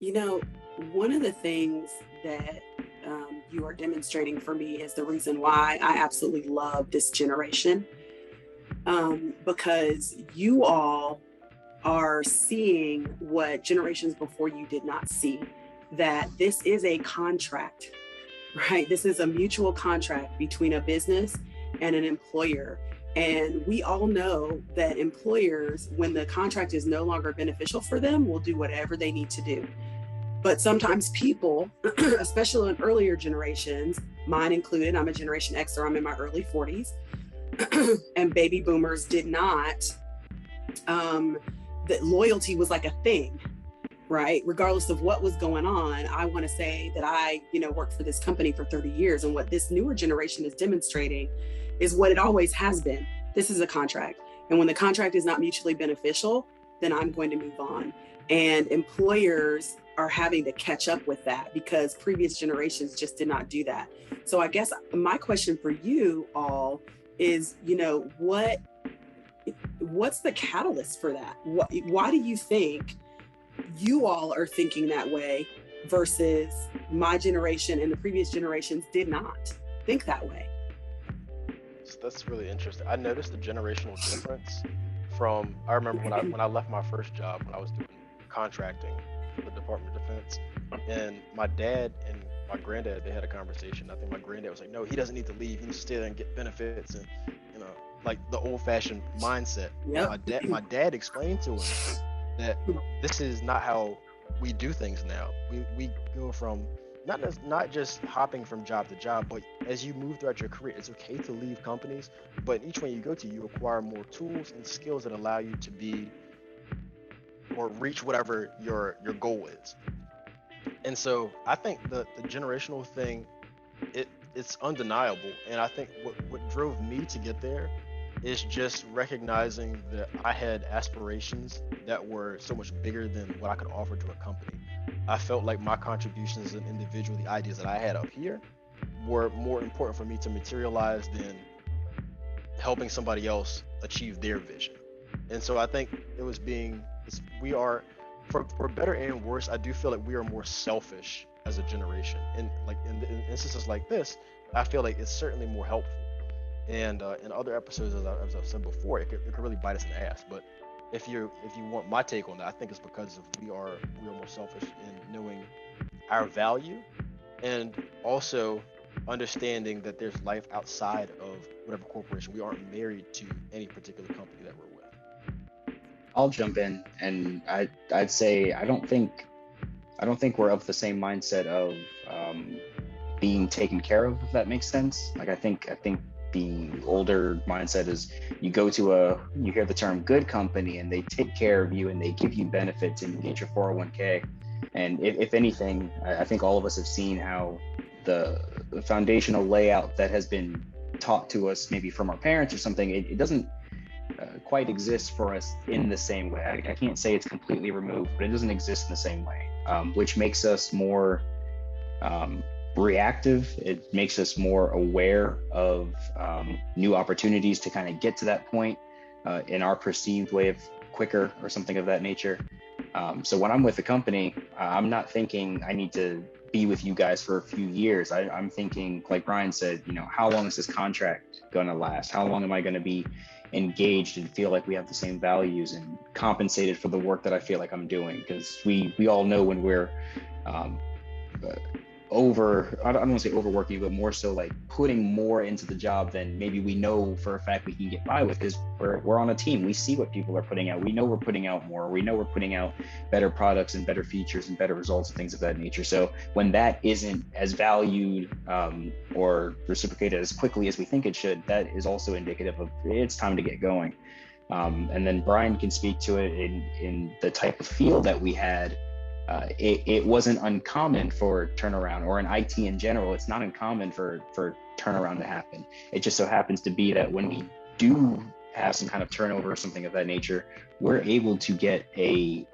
You know, one of the things that you are demonstrating for me is the reason why I absolutely love this generation, because you all are seeing what generations before you did not see, that this is a contract, right? This is a mutual contract between a business and an employer. And we all know that employers, when the contract is no longer beneficial for them, will do whatever they need to do. But sometimes people, especially in earlier generations, mine included, I'm a Generation Xer, I'm in my early 40s, and baby boomers did not, that loyalty was like a thing, right? Regardless of what was going on, I want to say that I, worked for this company for 30 years. And what this newer generation is demonstrating is what it always has been. This is a contract. And when the contract is not mutually beneficial, then I'm going to move on. And employers are having to catch up with that because previous generations just did not do that. So I guess my question for you all is, what's the catalyst for that? Why do you think you all are thinking that way versus my generation and the previous generations did not think that way? So that's really interesting. I noticed the generational difference from, I remember when I left my first job, when I was doing contracting for the Department of Defense, and my dad and my granddad, they had a conversation. I think my granddad was like, no, he doesn't need to leave. He needs to stay there and get benefits, and like the old-fashioned mindset. Yep. My dad explained to him that this is not how we do things now. We go from not just hopping from job to job, but as you move throughout your career, it's okay to leave companies, but each one you go to, you acquire more tools and skills that allow you to be or reach whatever your goal is. And so I think the generational thing, it's undeniable. And I think what drove me to get there is just recognizing that I had aspirations that were so much bigger than what I could offer to a company. I felt like my contributions as an individual, the ideas that I had up here, were more important for me to materialize than helping somebody else achieve their vision. And so I think we are, for better and worse, I do feel like we are more selfish as a generation. And like in instances like this, I feel like it's certainly more helpful. And in other episodes, as I've said before, it could really bite us in the ass. But if you want my take on that, I think it's because we are more selfish in knowing our value, and also understanding that there's life outside of whatever corporation. We aren't married to any particular company that we're with. I'll jump in, and I'd say I don't think we're of the same mindset of being taken care of, if that makes sense. Like I think the older mindset is you hear the term good company and they take care of you and they give you benefits and you get your 401k. And if anything, I think all of us have seen how the foundational layout that has been taught to us maybe from our parents or something, it doesn't quite exist for us in the same way. I can't say it's completely removed, but it doesn't exist in the same way, which makes us more reactive. It makes us more aware of new opportunities to kind of get to that point in our perceived way of quicker or something of that nature. So when I'm with a company, I'm not thinking I need to be with you guys for a few years. I'm thinking, like Brian said, how long is this contract going to last? How long am I going to be engaged and feel like we have the same values and compensated for the work that I feel like I'm doing? Because we all know when we're I don't want to say overworking, but more so like putting more into the job than maybe we know for a fact we can get by with, because we're on a team. We see what people are putting out. We know we're putting out more. We know we're putting out better products and better features and better results and things of that nature. So when that isn't as valued or reciprocated as quickly as we think it should, that is also indicative of it's time to get going. And then Brian can speak to it in the type of field that we had. It wasn't uncommon for turnaround, or in IT in general, it's not uncommon for turnaround to happen. It just so happens to be that when we do have some kind of turnover or something of that nature, we're able to get a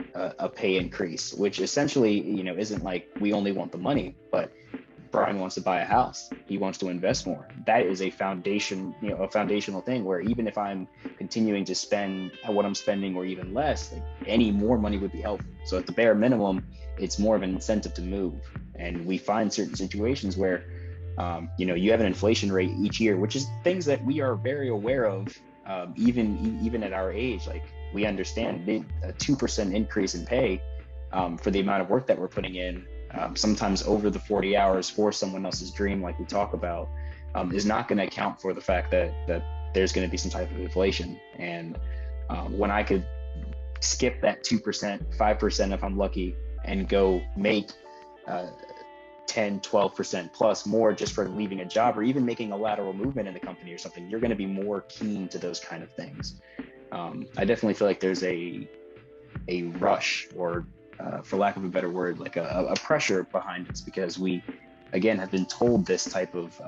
pay increase, which essentially, isn't like we only want the money, but Brian wants to buy a house. He wants to invest more. That is a foundation, a foundational thing where even if I'm continuing to spend what I'm spending or even less, like any more money would be helpful. So at the bare minimum, it's more of an incentive to move. And we find certain situations where, you have an inflation rate each year, which is things that we are very aware of, even at our age. Like we understand a 2% increase in pay for the amount of work that we're putting in. Sometimes over the 40 hours for someone else's dream, like we talk about, is not going to account for the fact that there's going to be some type of inflation. And when I could skip that 2%, 5% if I'm lucky, and go make 10, 12% plus more just for leaving a job or even making a lateral movement in the company or something, you're going to be more keen to those kind of things. I definitely feel like there's a rush, or for lack of a better word, like a pressure behind us, because we, again, have been told this type of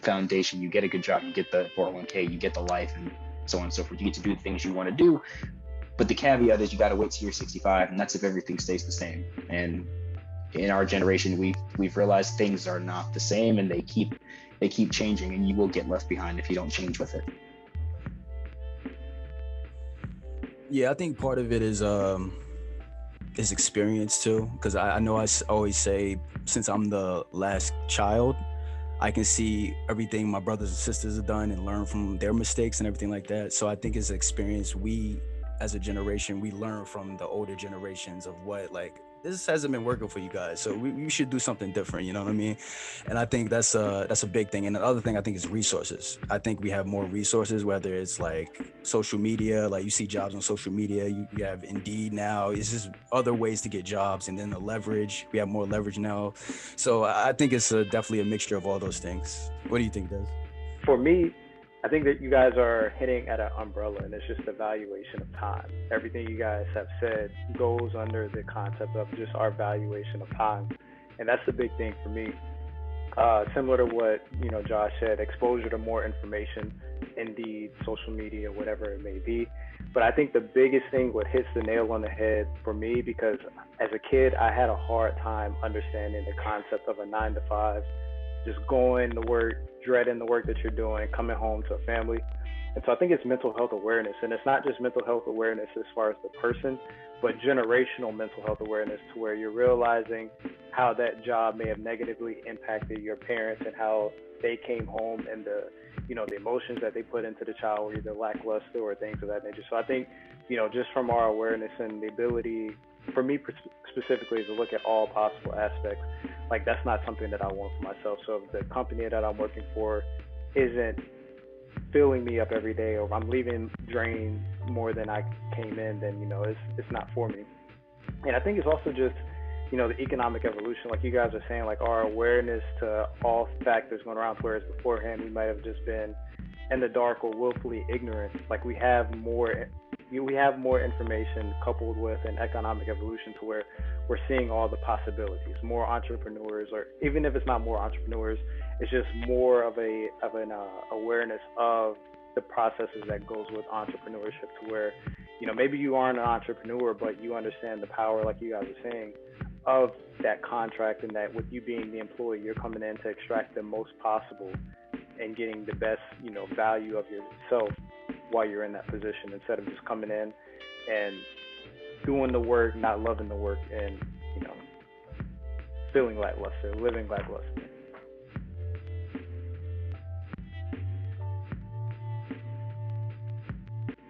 foundation. You get a good job, you get the 401k, you get the life, and so on and so forth. You get to do the things you want to do. But the caveat is you got to wait till you're 65, and that's if everything stays the same. And in our generation, we've realized things are not the same, and they keep changing, and you will get left behind if you don't change with it. Yeah, I think part of it is experience too, because I know I always say, since I'm the last child, I can see everything my brothers and sisters have done and learn from their mistakes and everything like that. So I think it's experience. We, as a generation, we learn from the older generations of what, like, this hasn't been working for you guys, so we should do something different, you know what I mean? And I think that's a big thing. And the other thing I think is resources. I think we have more resources, whether it's like social media, like you see jobs on social media, you have Indeed now, it's just other ways to get jobs, and then the leverage, we have more leverage now. So I think it's definitely a mixture of all those things. What do you think, Des? For me, I think that you guys are hitting at an umbrella, and it's just the valuation of time. Everything you guys have said goes under the concept of just our valuation of time. And that's the big thing for me. Similar to what, Josh said, exposure to more information, Indeed, social media, whatever it may be. But I think the biggest thing, what hits the nail on the head for me, because as a kid, I had a hard time understanding the concept of a 9 to 5, just going to work, dreading the work that you're doing, coming home to a family. And so I think it's mental health awareness. And it's not just mental health awareness as far as the person, but generational mental health awareness, to where you're realizing how that job may have negatively impacted your parents and how they came home, and the emotions that they put into the child were either lackluster or things of that nature. So I think, just from our awareness and the ability, for me specifically, is to look at all possible aspects. Like, that's not something that I want for myself. So if the company that I'm working for isn't filling me up every day, or if I'm leaving drained more than I came in, then, it's not for me. And I think it's also just, the economic evolution, like you guys are saying, like our awareness to all factors going around, whereas beforehand we might have just been in the dark or willfully ignorant. Like we have more information coupled with an economic evolution, to where we're seeing all the possibilities, more entrepreneurs, or even if it's not more entrepreneurs, it's just more of an awareness of the processes that goes with entrepreneurship, to where, maybe you aren't an entrepreneur, but you understand the power, like you guys are saying, of that contract, and that with you being the employee, you're coming in to extract the most possible and getting the best, value of yourself while you're in that position, instead of just coming in and doing the work, not loving the work, and, feeling lackluster, living lackluster.